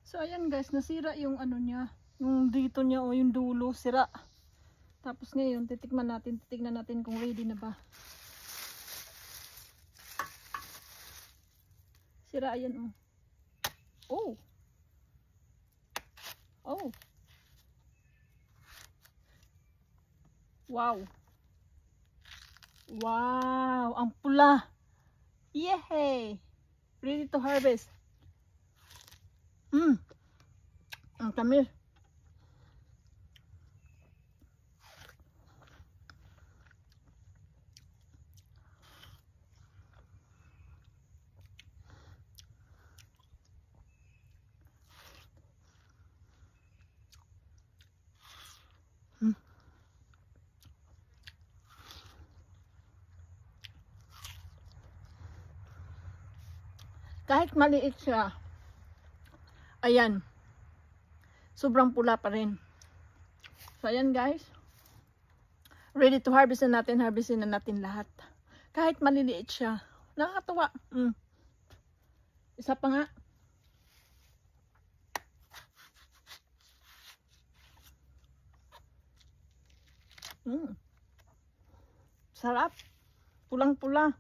So ayan guys, nasira yung ano niya, yung dito niya o yung dulo, sira. Tapos ngayon, titignan natin kung ready na ba. Sira ayan oh. Oh. Wow. Wow, ang pula. Yay! Ready to harvest. Ang tamis. Kahit maliit siya, ayan, sobrang pula pa rin. So ayan guys, ready to harvest na natin, harvestin na natin lahat. Kahit maliliit siya, nakakatuwa. Isa pa nga. Sarap, pulang-pula.